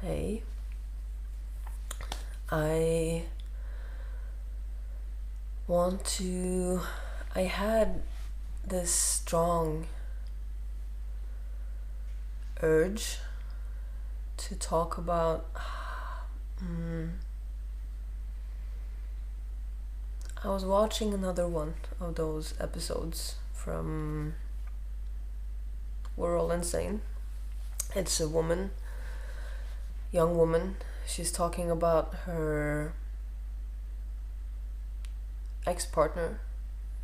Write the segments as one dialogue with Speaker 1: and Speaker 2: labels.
Speaker 1: Hey, I want to. I had this strong urge to talk about. I was watching another one of those episodes from We're All Insane. It's a woman, young woman. She's talking about her ex-partner,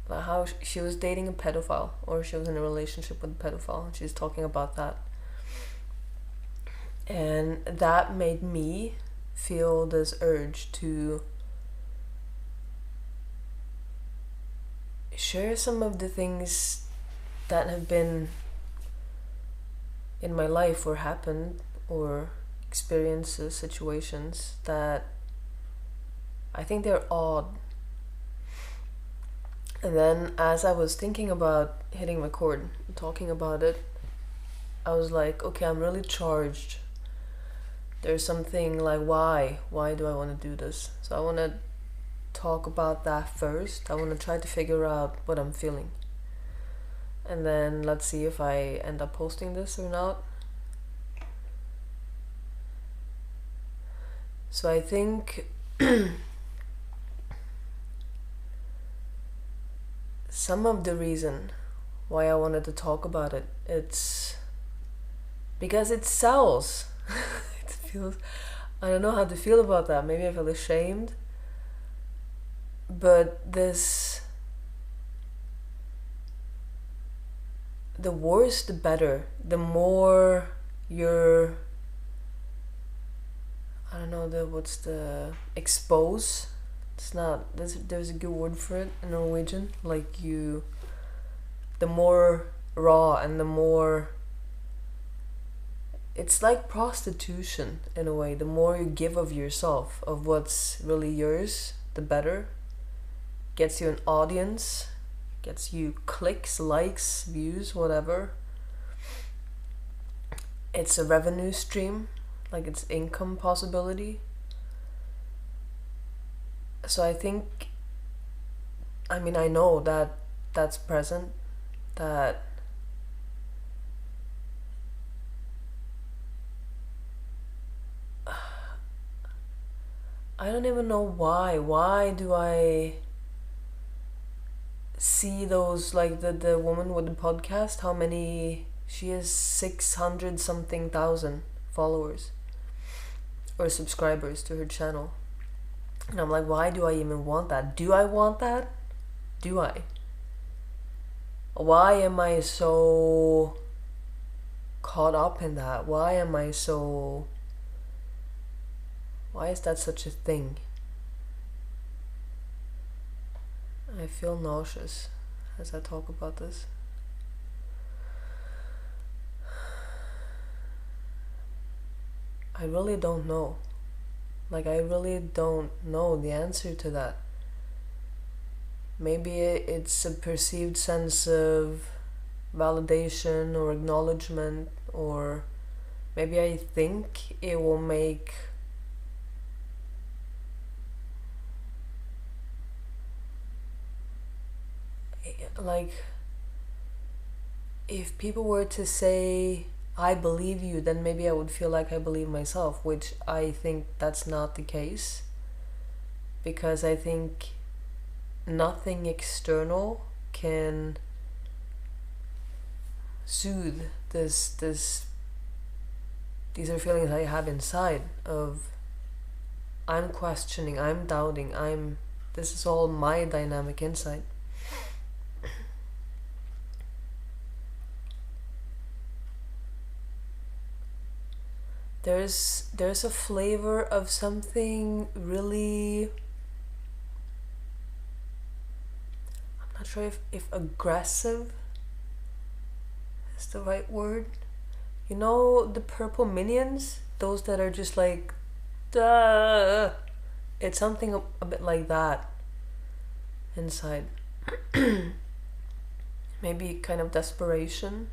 Speaker 1: how she was dating a pedophile, or she was in a relationship with a pedophile, and she's talking about that. And that made me feel this urge to share some of the things that have been in my life or happened or experiences, situations that I think they're odd. And then as I was thinking about hitting record, talking about it, I was like, okay, I'm really charged. There's something like, why do I want to do this? So I want to talk about that first. I want to try to figure out what I'm feeling, and then let's see if I end up posting this or not. So I think some of the reason why I wanted to talk about it, it's because it sells. It feels, I don't know how to feel about that. Maybe I feel ashamed, but the worse the better. The more you're, I don't know, what's the expose. It's not, there's a good word for it in Norwegian. Like the more raw and the more, it's like prostitution in a way. The more you give of yourself, of what's really yours, the better. Gets you an audience, gets you clicks, likes, views, whatever. It's a revenue stream, like it's income possibility. So I think, I mean, I know that that's present, that I don't even know why do I see those, like the woman with the podcast, how many she has, 600 something thousand followers or subscribers to her channel, and I'm like, why do I even want that? Do I want that? Do I? Why am I so caught up in that? Why is that such a thing? I feel nauseous as I talk about this. I really don't know. Like, I really don't know the answer to that. Maybe it's a perceived sense of validation or acknowledgement, or maybe I think it will make like, if people were to say I believe you, then maybe I would feel like I believe myself, which I think that's not the case, because I think nothing external can soothe this these are feelings I have inside of I'm questioning, I'm doubting, this is all my dynamic inside. There's a flavor of something really, I'm not sure if aggressive is the right word. You know the purple minions? Those that are just like, duh. It's something a bit like that inside. Maybe kind of desperation.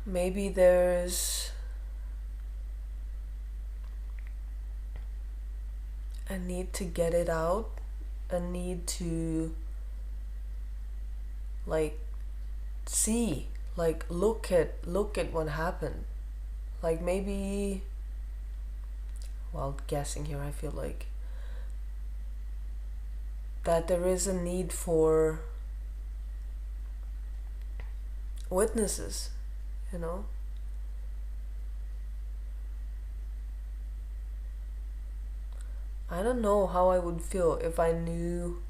Speaker 1: maybe there's a need to get it out, a need to like see, like look at what happened. Like maybe, well, guessing here, I feel like that there is a need for witnesses, you know? I don't know how I would feel if I knew,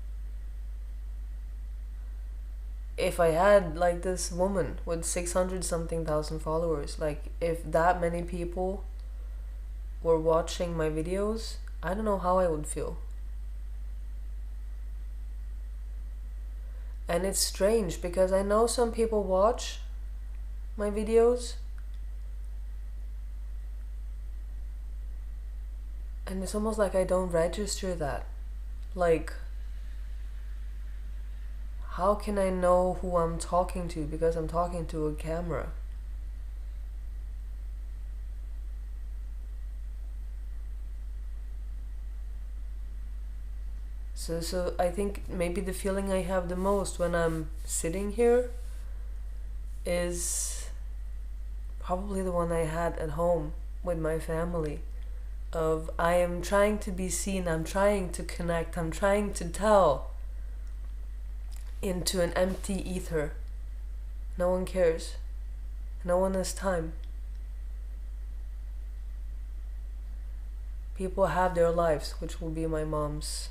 Speaker 1: if I had like this woman with 600 something thousand followers, like if that many people were watching my videos, I don't know how I would feel. And it's strange because I know some people watch my videos and it's almost like I don't register that. Like, how can I know who I'm talking to because I'm talking to a camera? So I think maybe the feeling I have the most when I'm sitting here is probably the one I had at home with my family. Of I am trying to be seen, I'm trying to connect, I'm trying to tell into an empty ether. No one cares. No one has time. People have their lives, which will be my mom's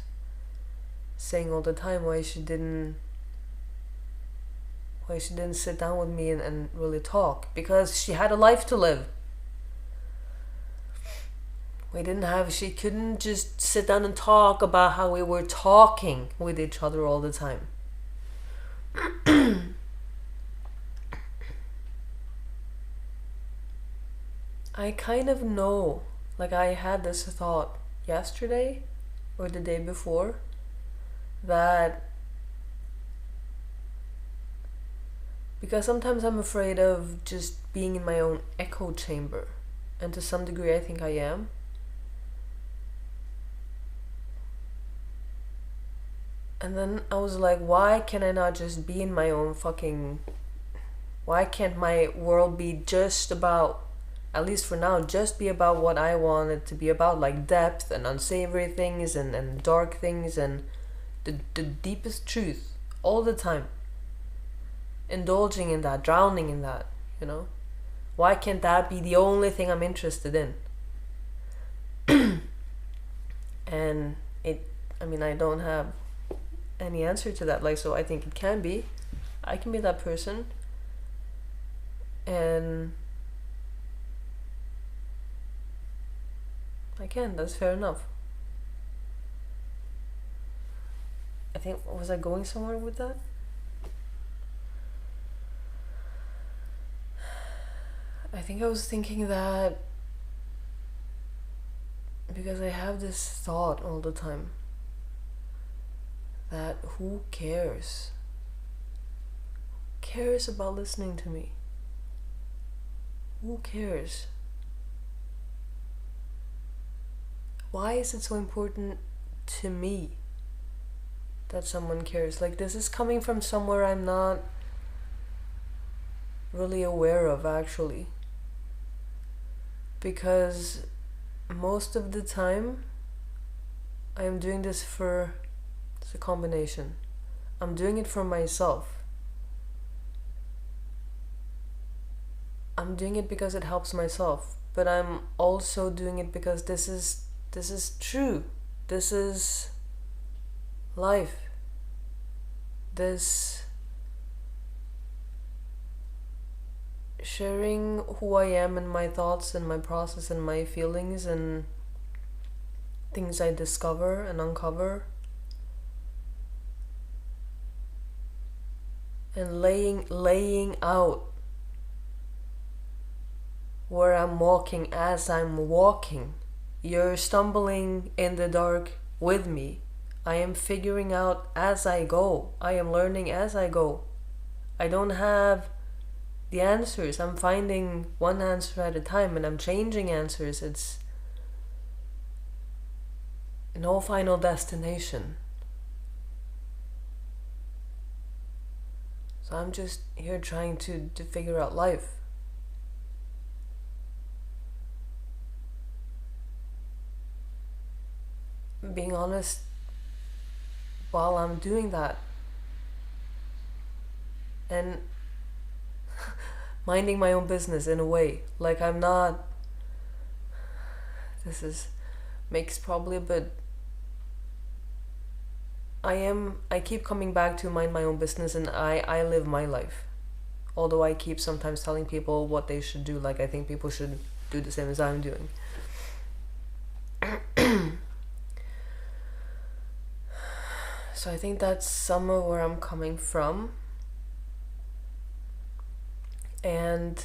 Speaker 1: saying all the time why she didn't sit down with me and really talk, because she had a life to live. She couldn't just sit down and talk about how we were talking with each other all the time. I kind of know, like I had this thought yesterday or the day before, that because sometimes I'm afraid of just being in my own echo chamber, and to some degree I think I am. And then I was like, why can I not just be in my own why can't my world be just about, at least for now, just be about what I want it to be about, like depth and unsavory things and dark things and the deepest truth all the time. Indulging in that, drowning in that, you know? Why can't that be the only thing I'm interested in? And I don't have any answer to that. Like, so I think it can be. I can be that person. And I can, that's fair enough. I think, was I going somewhere with that? I think I was thinking that because I have this thought all the time that who cares? Who cares about listening to me? Who cares? Why is it so important to me that someone cares? Like, this is coming from somewhere I'm not really aware of, actually. Because most of the time I am doing this for, it's a combination. I'm doing it for myself. I'm doing it because it helps myself, but I'm also doing it because this is true. This is life. This sharing who I am and my thoughts and my process and my feelings and things I discover and uncover, and laying out where I'm walking as I'm walking. You're stumbling in the dark with me. I am figuring out as I go. I am learning as I go. I don't have the answers. I'm finding one answer at a time, and I'm changing answers. It's no final destination. So I'm just here trying to figure out life. Being honest, while I'm doing that, and minding my own business in a way. Like I'm not, this is, makes probably a bit, I keep coming back to mind my own business, and I live my life. Although I keep sometimes telling people what they should do, like I think people should do the same as I'm doing. So I think that's some of where I'm coming from. And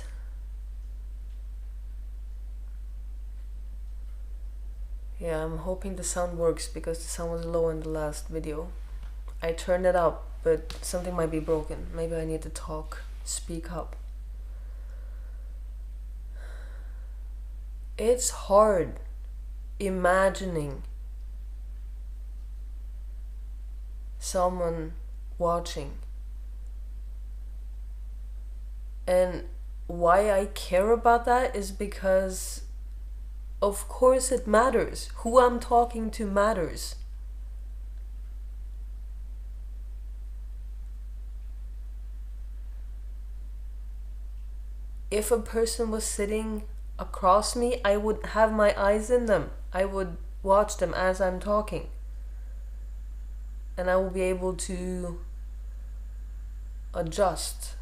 Speaker 1: yeah, I'm hoping the sound works, because the sound was low in the last video. I turned it up, but something might be broken. Maybe I need to speak up. It's hard imagining someone watching. And why I care about that is because, of course, it matters. Who I'm talking to matters. If a person was sitting across me, I would have my eyes in them. I would watch them as I'm talking. And I will be able to adjust.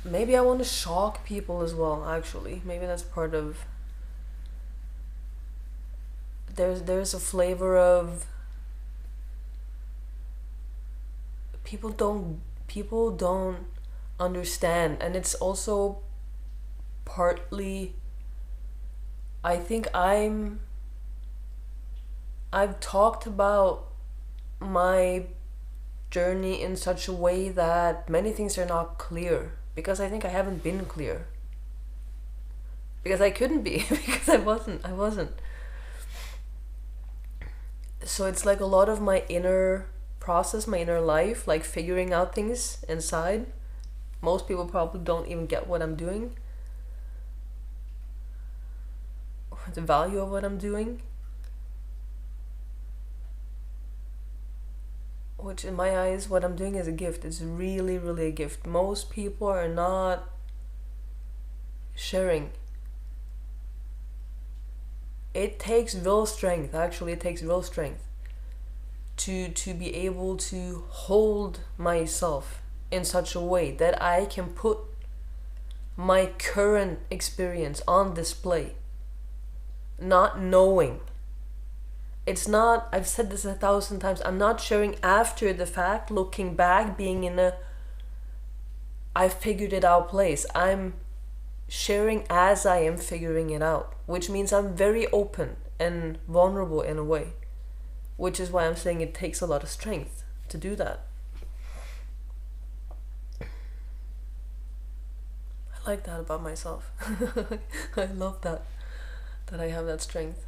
Speaker 1: Maybe I want to shock people as well, actually. Maybe that's part of... There's a flavor of... People don't understand. And it's also partly... I think I've talked about my journey in such a way that many things are not clear. Because I think I haven't been clear. Because I couldn't be. Because I wasn't. So it's like a lot of my inner process, my inner life, like figuring out things inside. Most people probably don't even get what I'm doing. Or the value of what I'm doing. Which in my eyes, what I'm doing is a gift. It's really, really a gift. Most people are not sharing. It takes real strength, actually it takes real strength to be able to hold myself in such a way that I can put my current experience on display. Not knowing. It's not, I've said this 1,000 times, I'm not sharing after the fact, looking back, being in a I figured it out place. I'm sharing as I am figuring it out, which means I'm very open and vulnerable in a way, which is why I'm saying it takes a lot of strength to do that. I like that about myself. I love that I have that strength.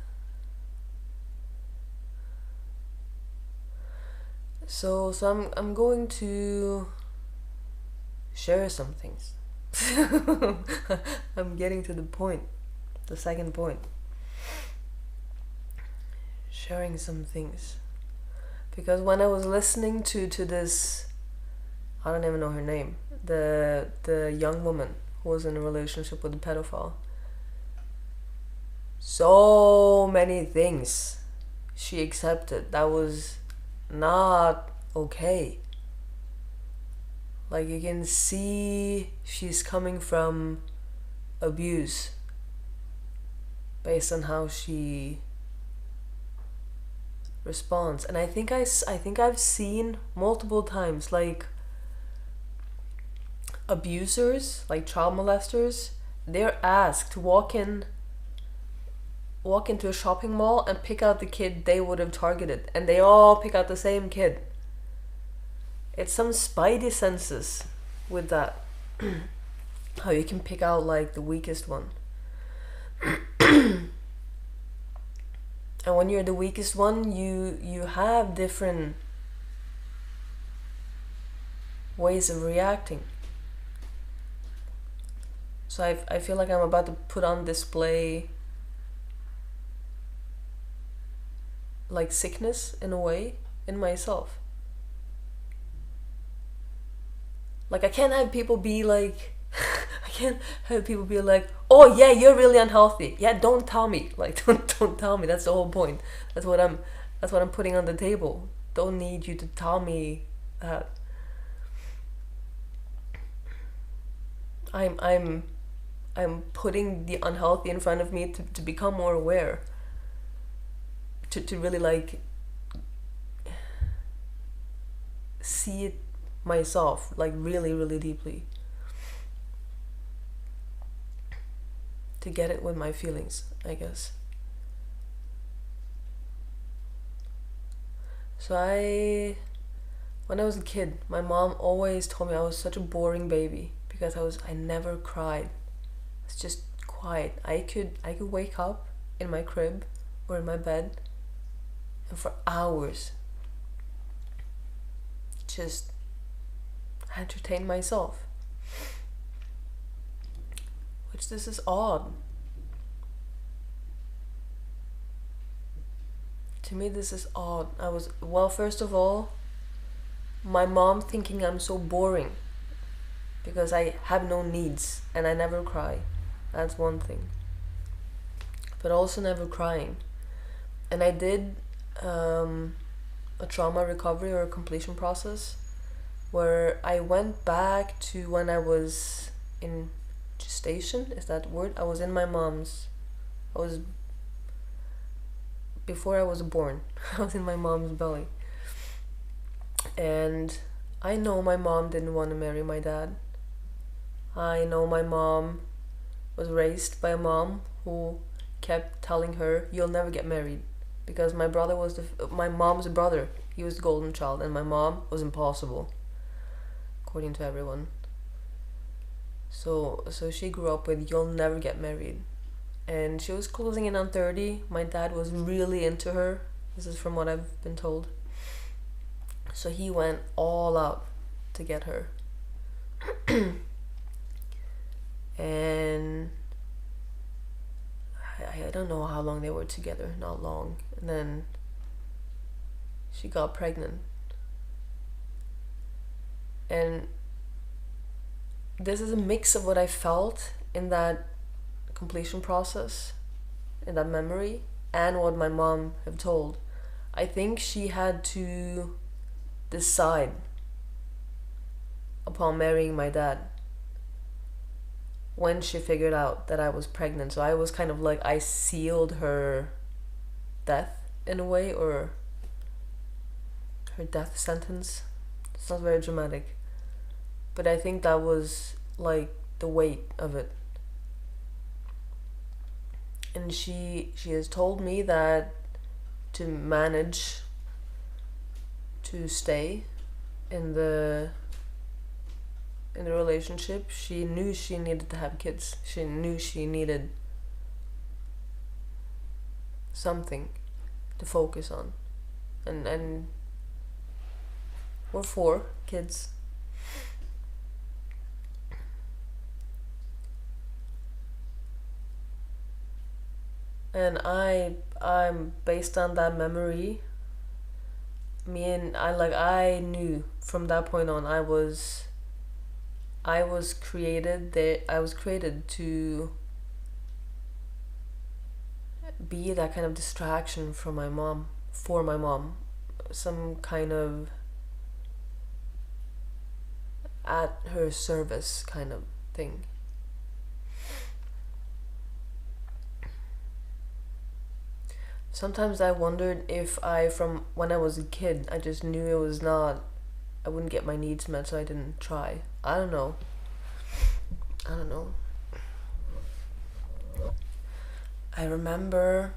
Speaker 1: So I'm going to share some things. I'm getting to the point, the second point. Sharing some things. Because when I was listening to this, I don't even know her name, the young woman who was in a relationship with a pedophile. So many things she accepted that was not okay. Like you can see she's coming from abuse based on how she responds. And I think I've seen multiple times like abusers, like child molesters, they're asked to walk walk into a shopping mall and pick out the kid they would have targeted, and they all pick out the same kid. It's some spidey senses with that. How you can pick out like the weakest one. And when you're the weakest one, you have different ways of reacting. So I feel like I'm about to put on display like sickness in a way in myself. Like I can't have people be like I can't have people be like, oh yeah, you're really unhealthy. Yeah, don't tell me. Like don't tell me. That's the whole point. That's what I'm putting on the table. Don't need you to tell me that. I'm putting the unhealthy in front of me to become more aware. To really like see it myself, like really, really deeply. To get it with my feelings, I guess. So when I was a kid, my mom always told me I was such a boring baby because I never cried. It's just quiet. I could wake up in my crib or in my bed and for hours just entertain myself. Which this is odd. To me this is odd. First of all, my mom thinking I'm so boring because I have no needs and I never cry. That's one thing. But also never crying. And I did a trauma recovery or a completion process where I went back to when I was in gestation, is that word? I was before I was born, I was in my mom's belly. And I know my mom didn't want to marry my dad. I know my mom was raised by a mom who kept telling her, you'll never get married. Because my mom's brother, he was the golden child, and my mom was impossible, according to everyone. So she grew up with, you'll never get married. And she was closing in on 30. My dad was really into her. This is from what I've been told. So he went all out to get her. And I don't know how long they were together, not long. And then she got pregnant. And this is a mix of what I felt in that completion process, in that memory, and what my mom have told. I think she had to decide upon marrying my dad when she figured out that I was pregnant. So I was kind of like, I sealed her death in a way, or her death sentence. It's not very dramatic, but I think that was like the weight of it. And she has told me that to manage to stay in the relationship, she knew she needed to have kids. She knew she needed something to focus on. And we're 4 kids. And I'm based on that memory. I knew from that point on I was created to be that kind of distraction for my mom, some kind of at her service kind of thing. Sometimes I wondered if from when I was a kid, I just knew it was not, I wouldn't get my needs met, so I didn't try. I don't know. I remember,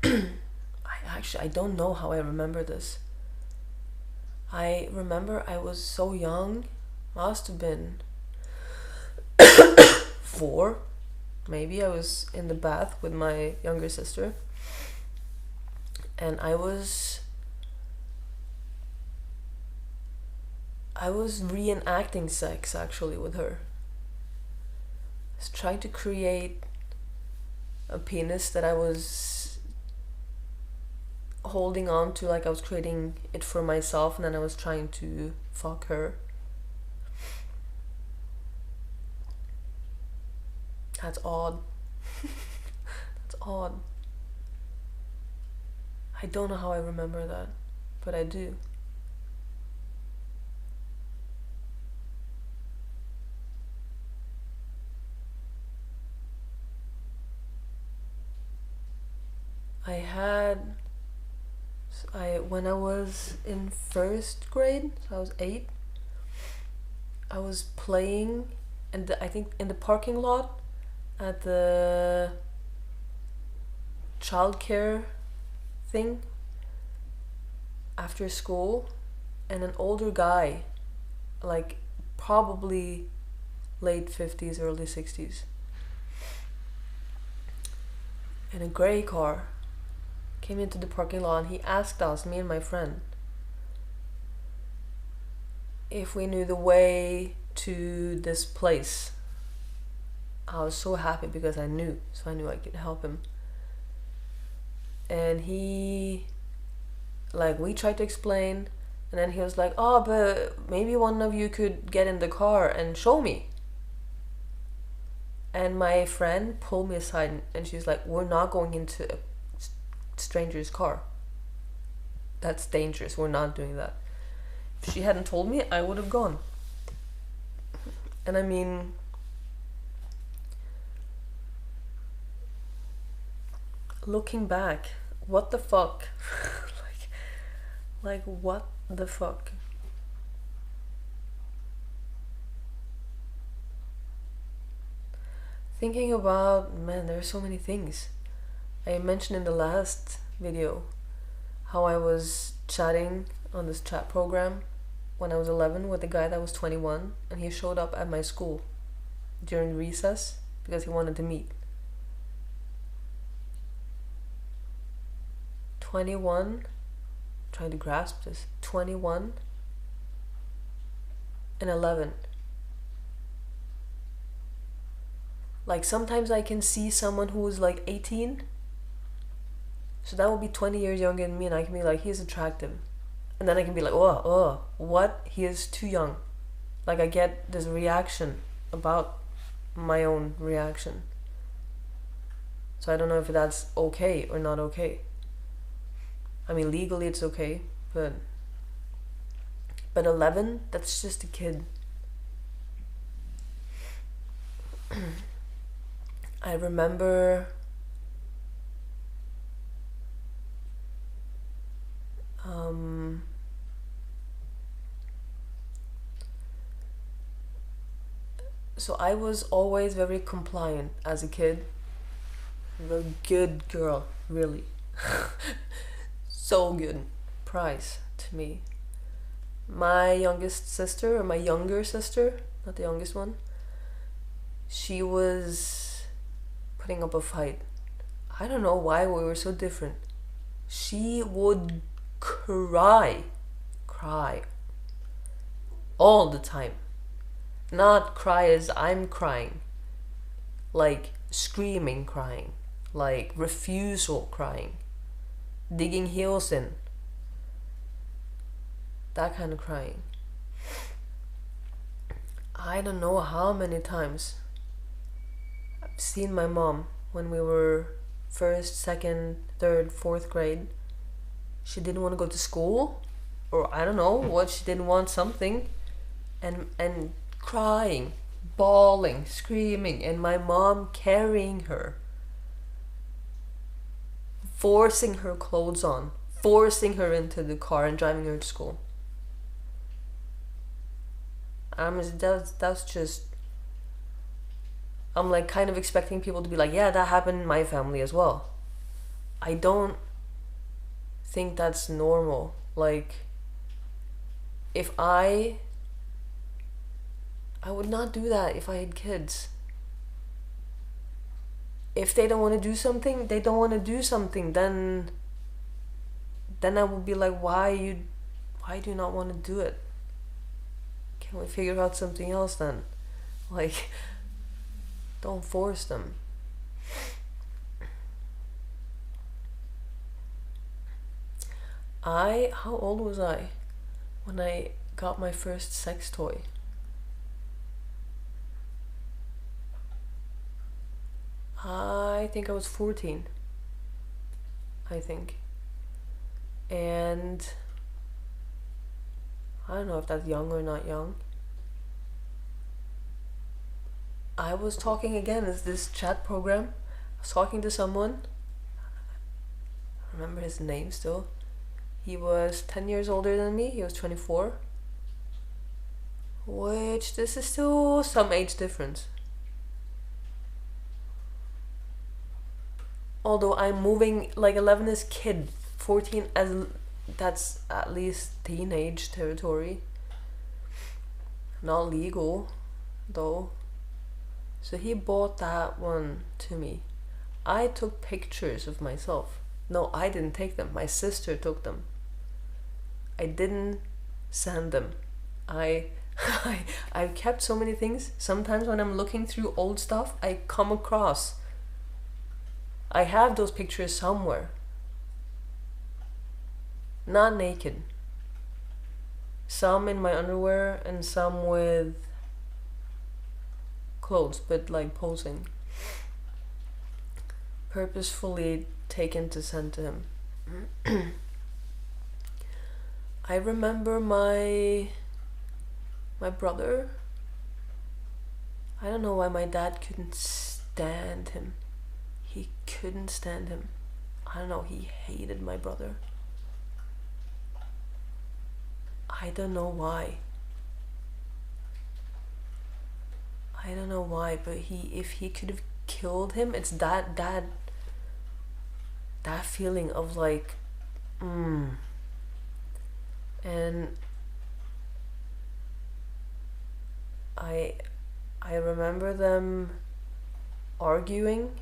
Speaker 1: I don't know how I remember this. I remember I was so young, must have been 4, maybe. I was in the bath with my younger sister, and I was reenacting sex actually with her. I was trying to create a penis that I was holding on to, like I was creating it for myself, and then I was trying to fuck her. That's odd. That's odd. I don't know how I remember that, but I do. When I was in 1st grade, so I was 8, I was playing I think in the parking lot at the childcare thing after school, and an older guy, like probably late 50s, early 60s, in a gray car, came into the parking lot, and he asked us, me and my friend, if we knew the way to this place. I was so happy because I knew, so I knew I could help him. And we tried to explain, and then he was like, oh, but maybe one of you could get in the car and show me. And my friend pulled me aside, and she's like, we're not going into a stranger's car. That's dangerous. We're not doing that. If she hadn't told me, I would have gone. And I mean, looking back, what the fuck? like what the fuck? Thinking about, man, there are so many things. I mentioned in the last video how I was chatting on this chat program when I was 11 with a guy that was 21, and he showed up at my school during recess because he wanted to meet. 21, trying to grasp this, 21 and 11. Like sometimes I can see someone who is like 18, so that would be 20 years younger than me, and I can be like, he's attractive. And then I can be like, oh, what? He is too young. Like I get this reaction about my own reaction. So I don't know if that's okay or not okay. I mean, legally it's okay, but 11, that's just a kid. I remember so I was always very compliant as a kid. A good girl, really. So good. Prize to me. My youngest sister, or my younger sister, not the youngest one, she was putting up a fight. I don't know why we were so different. She would cry all the time. Not cry as I'm crying, like screaming crying, like refusal crying, digging heels in, that kind of crying. I don't know how many times I've seen my mom when we were 1st, 2nd, 3rd, 4th grade. She didn't want to go to school, or I don't know what, she didn't want something, and crying, bawling, screaming, and my mom carrying her, forcing her clothes on, forcing her into the car and driving her to school. That's just, I'm like kind of expecting people to be like, yeah, that happened in my family as well. I don't think that's normal. Like, if I would not do that if I had kids. If they don't want to do something, they don't want to do something. Then I would be like, why do you not want to do it? Can we figure out something else then? Like, don't force them. How old was I when I got my first sex toy? I think I was 14. I think. And I don't know if that's young or not young. I was talking again, it's this chat program. I was talking to someone. I remember his name still. He was 10 years older than me. He was 24. Which, this is still some age difference. Although I'm moving, like 11 is kid, 14 as that's at least teenage territory. Not legal, though. So he bought that one to me. I took pictures of myself. No, I didn't take them. My sister took them. I didn't send them. I've kept so many things. Sometimes when I'm looking through old stuff, I come across. I have those pictures somewhere. Not naked. Some in my underwear and some with clothes, but like posing. Purposefully taken to send to him. I remember my brother. I don't know why my dad couldn't stand him. He couldn't stand him. I don't know, he hated my brother. I don't know why. I don't know why, but if he could have killed him, it's that feeling of like, and I remember them arguing.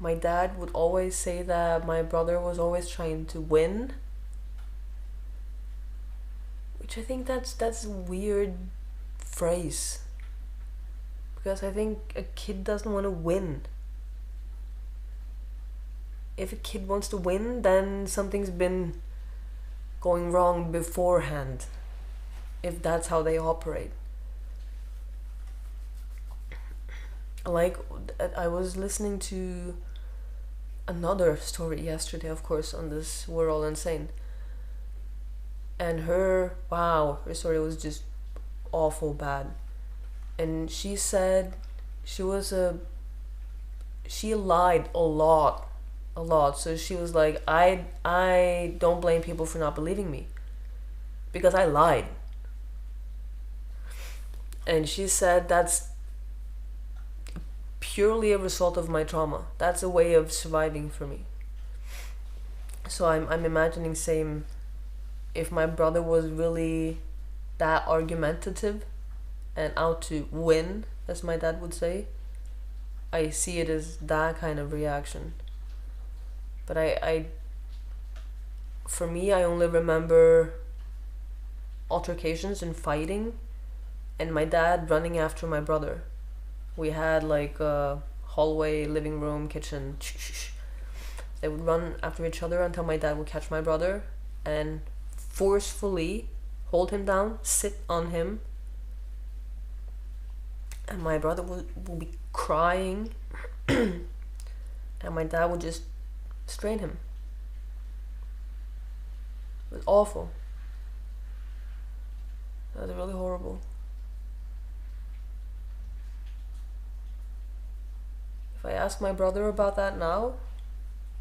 Speaker 1: My dad would always say that my brother was always trying to win, which I think that's a weird phrase, because I think a kid doesn't want to win. If a kid wants to win, then something's been going wrong beforehand, if that's how they operate. Like, I was listening to another story yesterday, of course, on this We're All Insane, and her story was just awful bad. And she said she lied a lot. So she was like, I don't blame people for not believing me, because I lied. And she said that's purely a result of my trauma. That's a way of surviving for me. So I'm imagining same, if my brother was really that argumentative and out to win, as my dad would say, I see it as that kind of reaction. But for me, I only remember altercations and fighting, and my dad running after my brother. We had like a hallway, living room, kitchen. They would run after each other until my dad would catch my brother and forcefully hold him down, sit on him, and my brother would be crying, and my dad would just strain him. It was awful. That was really horrible. If I ask my brother about that now,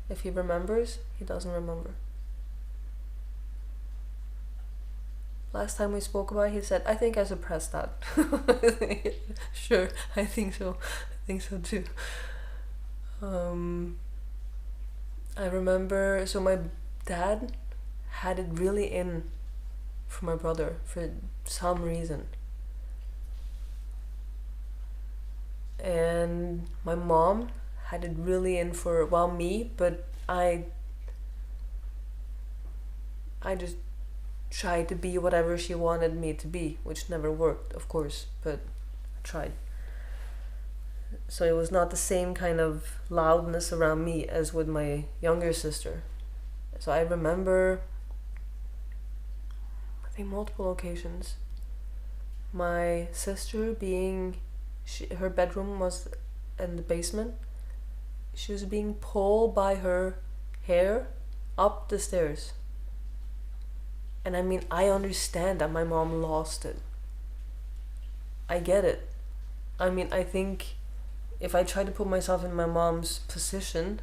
Speaker 1: if he remembers, he doesn't remember. Last time we spoke about it, he said, I think I suppressed that. Sure, I think so. think so too. I remember, so my dad had it really in for my brother for some reason. And my mom had it really in for, well, me, but I just tried to be whatever she wanted me to be, which never worked, of course, but I tried. So it was not the same kind of loudness around me as with my younger sister. So I remember, I think, multiple occasions, my sister being, her bedroom was in the basement. She was being pulled by her hair up the stairs. And I mean, I understand that my mom lost it. I get it. I mean, I think if I try to put myself in my mom's position,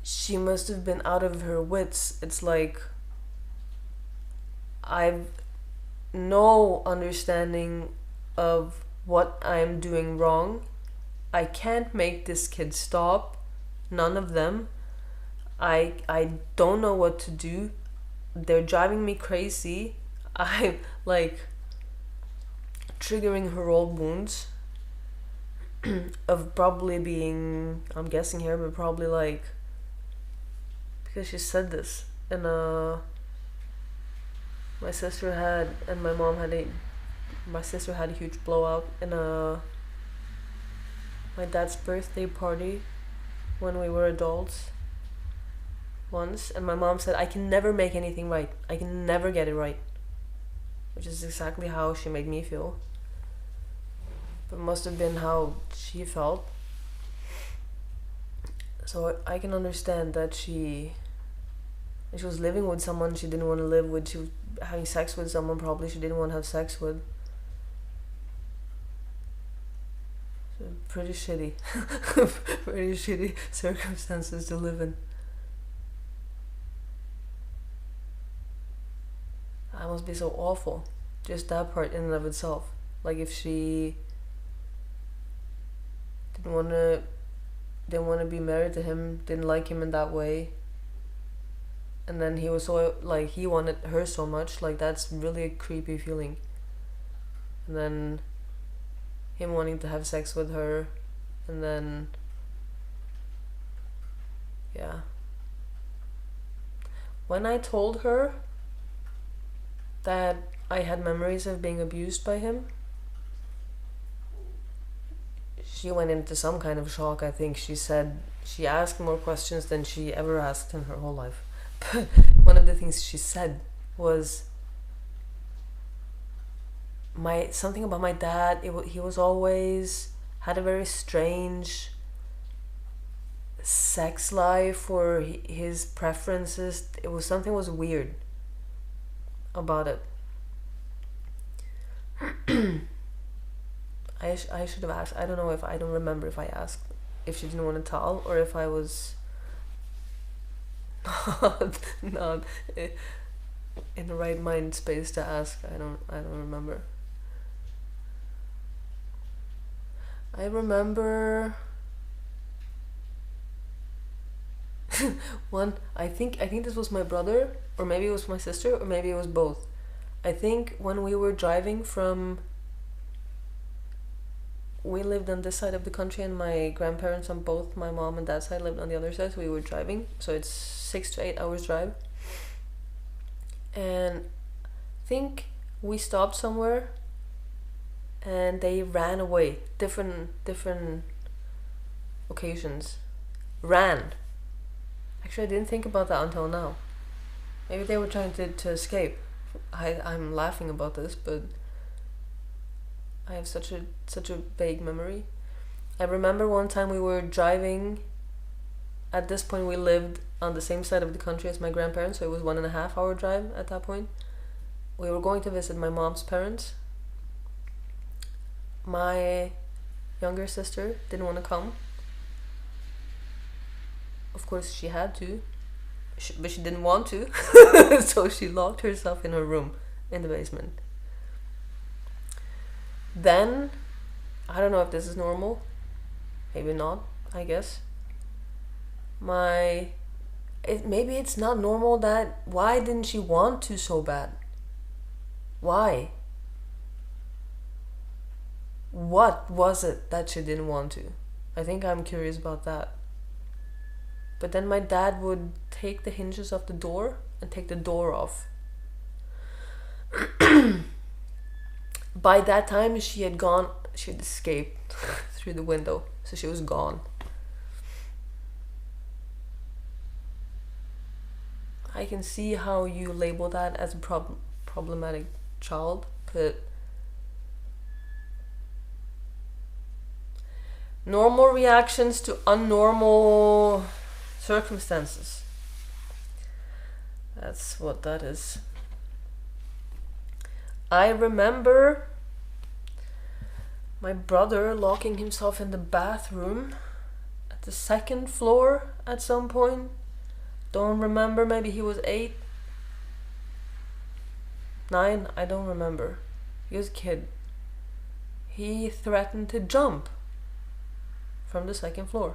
Speaker 1: she must have been out of her wits. It's like, I've no understanding of what I'm doing wrong. I can't make this kid stop. None of them. I don't know what to do. They're driving me crazy. I'm like triggering her old wounds of probably being, I'm guessing here, but probably like, because she said this and my sister had, and my mom had my sister had a huge blowout in my dad's birthday party when we were adults once, and my mom said, I can never make anything right. I can never get it right. Which is exactly how she made me feel. But must have been how she felt. So I can understand that she was living with someone she didn't want to live with. She was having sex with someone probably she didn't want to have sex with. So pretty shitty. Pretty shitty circumstances to live in. That must be so awful. Just that part in and of itself. Like if she didn't want to be married to him, didn't like him in that way, and then he was so, like, he wanted her so much, like, that's really a creepy feeling. And then him wanting to have sex with her, and then yeah. When I told her that I had memories of being abused by him, she went into some kind of shock, I think. She said she asked more questions than she ever asked in her whole life. But one of the things she said was something about my dad. He was always had a very strange sex life, or his preferences. It was something was weird about it. I should have asked. I don't know, I don't remember if I asked if she didn't want to tell, or if I was not in the right mind space to ask. I don't remember. I remember one. I think this was my brother, or maybe it was my sister, or maybe it was both. I think when we were driving from, we lived on this side of the country, and my grandparents on both my mom and dad's side lived on the other side, so we were driving, so it's 6 to 8 hours drive, and I think we stopped somewhere and they ran away. Different occasions. Ran. Actually, I didn't think about that until now. Maybe they were trying to escape. I'm laughing about this, but I have such a vague memory. I remember one time we were driving. At this point, we lived on the same side of the country as my grandparents, so it was 1.5 hour drive at that point. We were going to visit my mom's parents. My younger sister didn't want to come. Of course, she had to, but she didn't want to, so she locked herself in her room in the basement. Then I don't know if this is normal. Maybe not, I guess. Maybe it's not normal that, why didn't she want to so bad? Why? What was it that she didn't want to? I think I'm curious about that. But then my dad would take the hinges off the door and take the door off. By that time, she had escaped through the window, so she was gone. I can see how you label that as a problematic child, but normal reactions to unnormal circumstances. That's what that is. I remember my brother locking himself in the bathroom at the second floor at some point. Don't remember, maybe he was 8, 9, I don't remember. He was a kid. He threatened to jump from the second floor.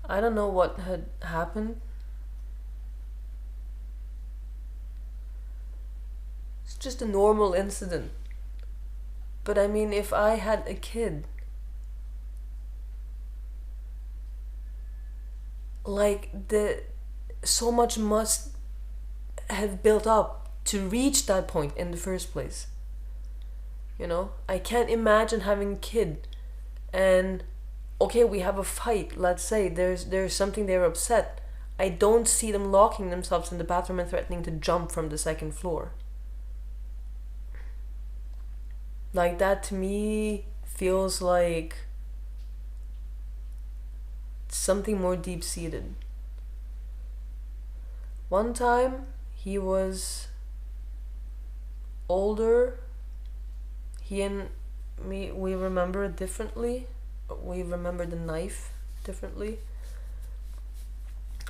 Speaker 1: I don't know what had happened. It's just a normal incident. But I mean, if I had a kid, like, so much must have built up to reach that point in the first place. You know, I can't imagine having a kid and, okay, we have a fight, let's say there's something they're upset. I don't see them locking themselves in the bathroom and threatening to jump from the second floor. Like, that to me feels like something more deep-seated. One time, he was older. He and me, we remember it differently. We remember the knife differently.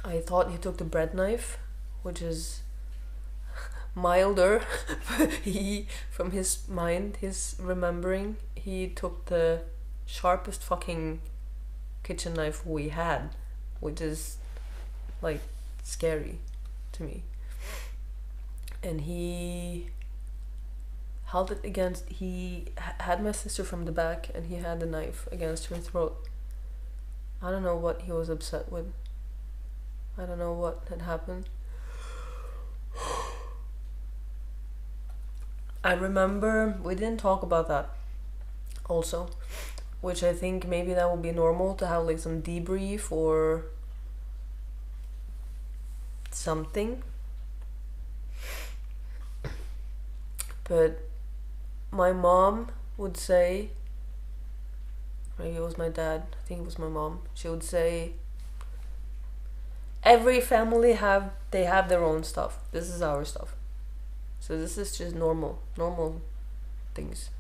Speaker 1: I thought he took the bread knife, which is milder. He, from his mind, his remembering, he took the sharpest fucking kitchen knife we had, which is like scary to me. And he held it against, he had my sister from the back and he had the knife against her throat. I don't know what he was upset with. I don't know what had happened. I remember we didn't talk about that also, which I think maybe that would be normal to have like some debrief or something. But my mom would say, maybe it was my dad, I think it was my mom, she would say, every family have their own stuff. This is our stuff. So this is just normal things.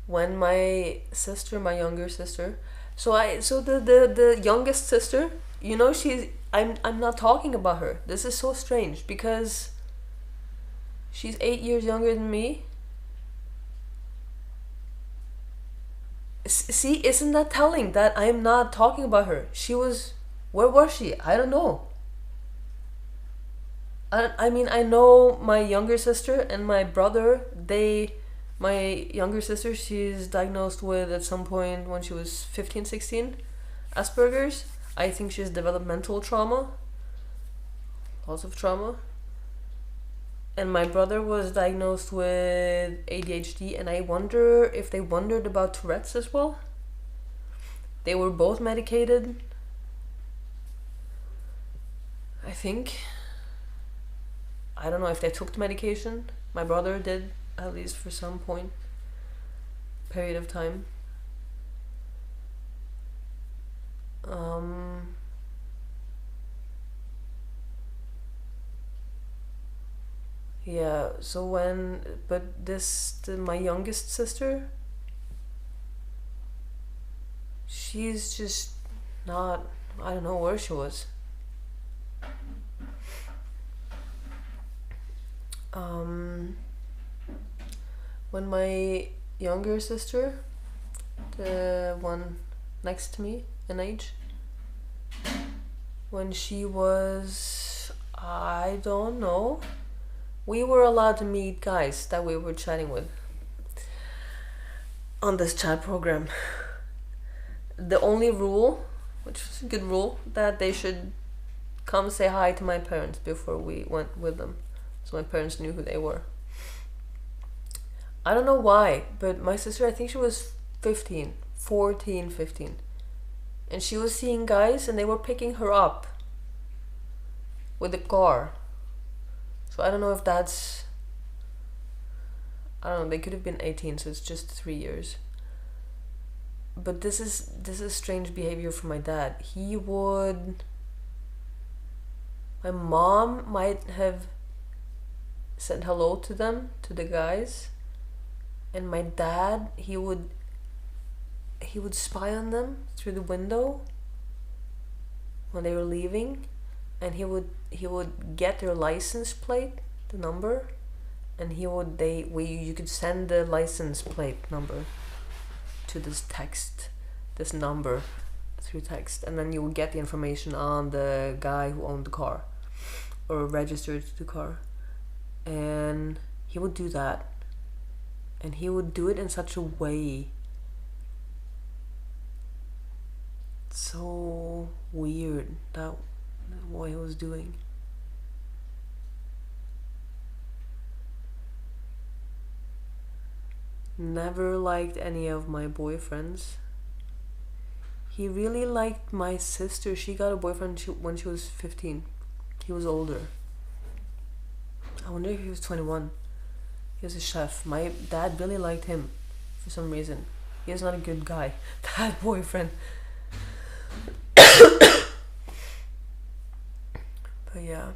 Speaker 1: When my younger sister, the youngest sister, you know, I'm not talking about her. This is so strange because she's 8 years younger than me. See, isn't that telling that I'm not talking about her? Where was she? I don't know. I mean, I know my younger sister and my brother, my younger sister, she's diagnosed with, at some point when she was 15, 16, Asperger's. I think she's developmental trauma. Lots of trauma. And my brother was diagnosed with ADHD, and I wonder if they wondered about Tourette's as well. They were both medicated, I think. I don't know if they took the medication. My brother did, at least for some period of time. Yeah, so my youngest sister, she's just not, I don't know where she was. Um, when my younger sister, the one next to me in age, when she was, I don't know, we were allowed to meet guys that we were chatting with on this chat program. The only rule, which was a good rule, that they should come say hi to my parents before we went with them, so my parents knew who they were. I don't know why, but my sister, I think she was 15, 14, 15, and she was seeing guys and they were picking her up with a car. So I don't know if that's, I don't know, they could have been 18, so it's just 3 years. But this is strange behavior from my dad. He would, my mom might have said hello to them, to the guys, and my dad, he would spy on them through the window when they were leaving, and he would get their license plate, the number, and you could send the license plate number to this number through text, and then you would get the information on the guy who owned the car or registered the car. And he would do that, and he would do it in such a way so weird, that what he was doing. Never liked any of my boyfriends. He really liked my sister. She got a boyfriend when she was 15. He was older. I wonder if he was 21. He was a chef. My dad really liked him for some reason. He is not a good guy. That boyfriend. But yeah.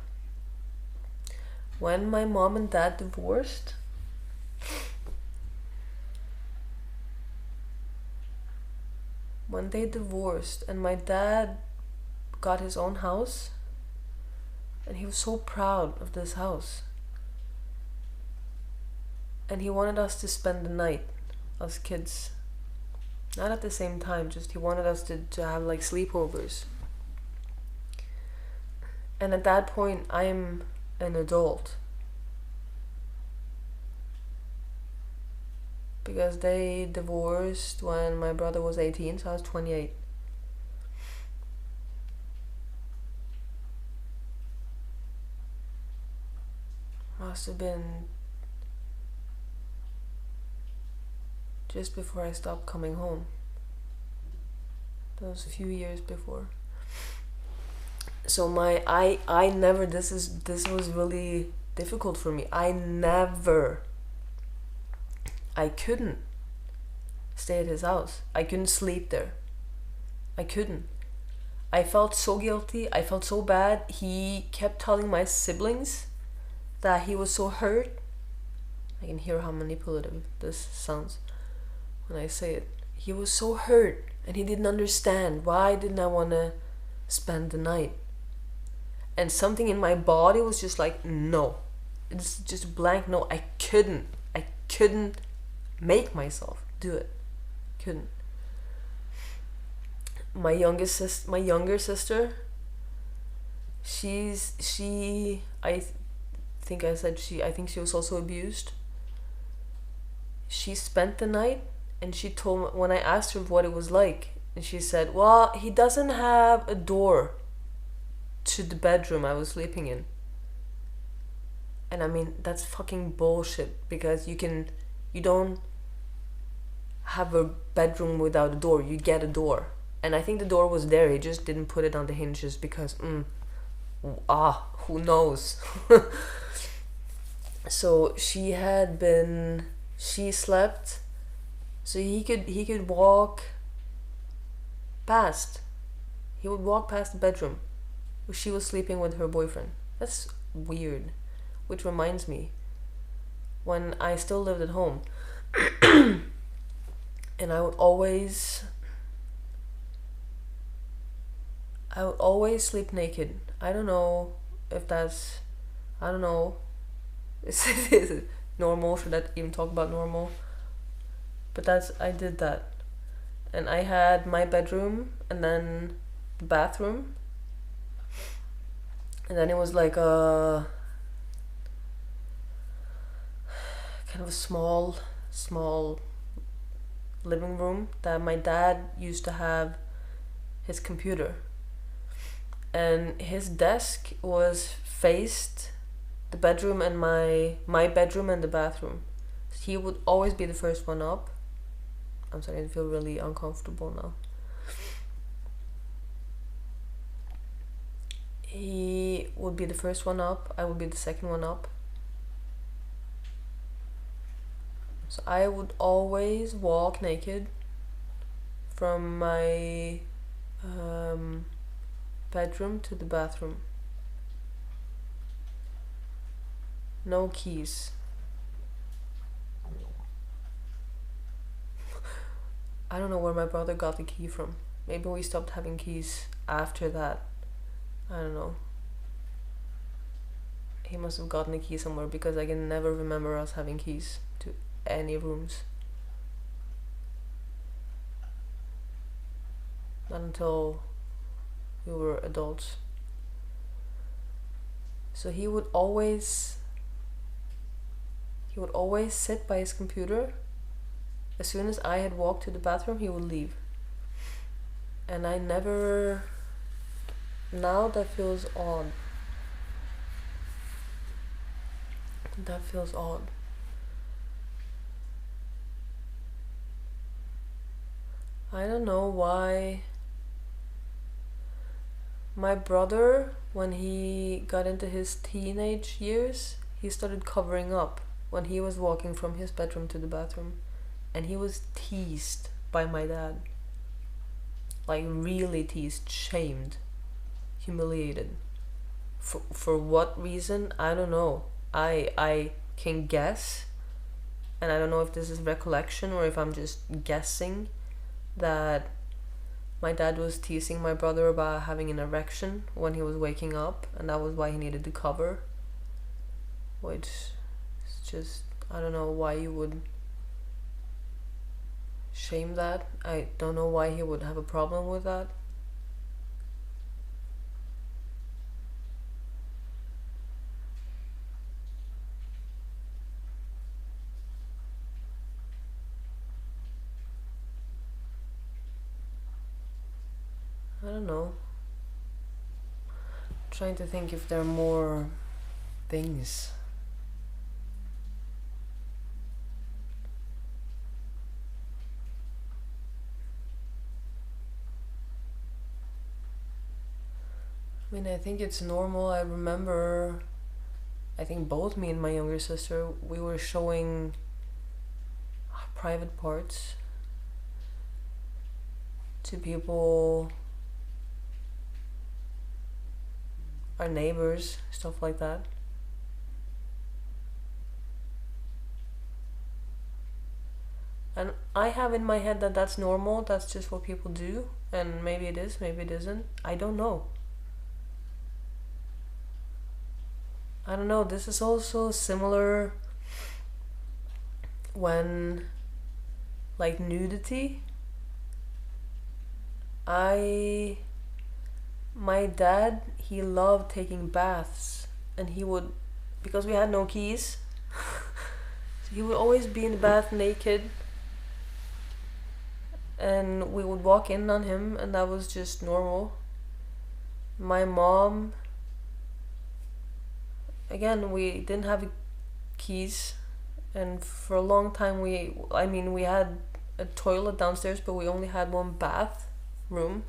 Speaker 1: When my mom and dad divorced, and my dad got his own house, and he was so proud of this house, and he wanted us to spend the night, us kids, not at the same time, just he wanted us to have like sleepovers. And at that point, I'm an adult, because they divorced when my brother was 18, so I was 28. Must have been just before I stopped coming home. Those few years before. So I never, this was really difficult for me. I couldn't stay at his house. I couldn't sleep there. I couldn't. I felt so guilty. I felt so bad. He kept telling my siblings that he was so hurt. I can hear how manipulative this sounds when I say it. He was so hurt, and he didn't understand why didn't I want to spend the night. And something in my body was just like, no. It's just blank no. I couldn't make myself do it. Couldn't. My younger sister, I think she was also abused. She spent the night, and she told me, when I asked her what it was like, and she said, well, he doesn't have a door to the bedroom I was sleeping in. And I mean, that's fucking bullshit, because you don't have a bedroom without a door. You get a door. And I think the door was there, he just didn't put it on the hinges because who knows. So she slept, so he could walk past. He would walk past the bedroom where she was sleeping with her boyfriend. That's weird. Which reminds me, when I still lived at home, and I would always sleep naked. I don't know. Is it normal? Should I even talk about normal? But I did that. And I had my bedroom and then the bathroom. And then it was like a kind of a small living room that my dad used to have his computer. And his desk was faced the bedroom and my bedroom and the bathroom. So he would always be the first one up. I'm starting to feel really uncomfortable now. He would be the first one up, I would be the second one up. So I would always walk naked from my bedroom to the bathroom. No keys. I don't know where my brother got the key from. Maybe we stopped having keys after that. I don't know. He must have gotten a key somewhere because I can never remember us having keys to any rooms. Not until we were adults. So he would always sit by his computer. As soon as I had walked to the bathroom, he would leave. And I never... Now that feels odd. That feels odd. I don't know why. My brother, when he got into his teenage years, he started covering up when he was walking from his bedroom to the bathroom. And he was teased by my dad. Like really teased, shamed, humiliated. For what reason? I don't know. I can guess, and I don't know if this is recollection or if I'm just guessing, that my dad was teasing my brother about having an erection when he was waking up, and that was why he needed to cover. Which is just, I don't know why you would shame that. I don't know why he would have a problem with that. I don't know. I'm trying to think if there are more things. I mean, I think it's normal. I remember, I think both me and my younger sister, we were showing private parts to people, our neighbors, stuff like that. And I have in my head that that's normal, that's just what people do, and maybe it is, maybe it isn't. I don't know. I don't know, this is also similar when, like, nudity. My dad, he loved taking baths, and he would, because we had no keys, so he would always be in the bath naked, and we would walk in on him, and that was just normal. My mom, again, we didn't have keys, and for a long time we had a toilet downstairs, but we only had one bathroom.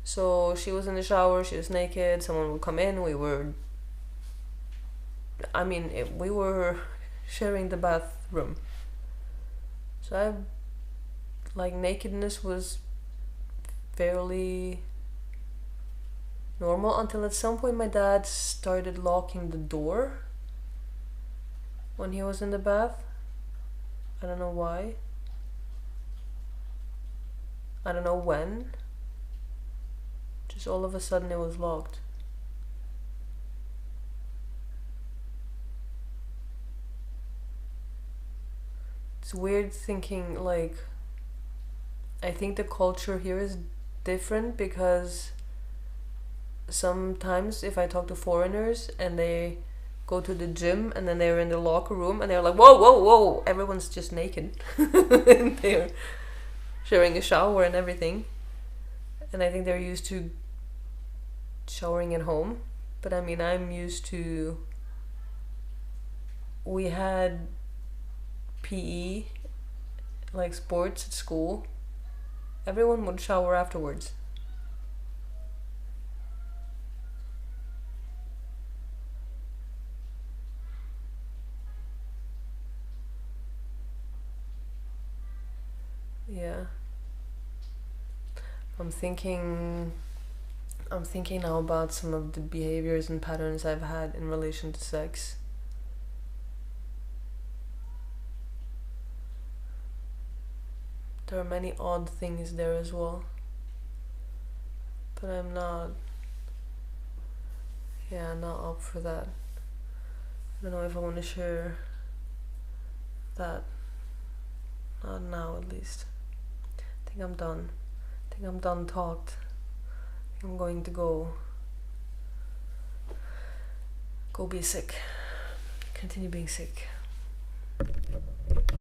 Speaker 1: So she was in the shower, she was naked, someone would come in, we were sharing the bathroom. So nakedness was fairly normal until at some point my dad started locking the door when he was in the bath. I don't know why. I don't know when. Just all of a sudden it was locked. it's weird thinking like I think the culture here is different because sometimes if I talk to foreigners and they go to the gym and then they're in the locker room and they're like, whoa, whoa, whoa, everyone's just naked. And they're sharing a shower and everything. And I think they're used to showering at home. But I mean, I'm used to. We had PE, like sports at school. Everyone would shower afterwards. Yeah. I'm thinking I'm thinking now about some of the behaviors and patterns I've had in relation to sex. There are many odd things there as well. But I'm not not up for that. I don't know if I want to share that. Not now at least. I think I'm done. I think I'm done talked. I think I'm going to go be sick. Continue being sick.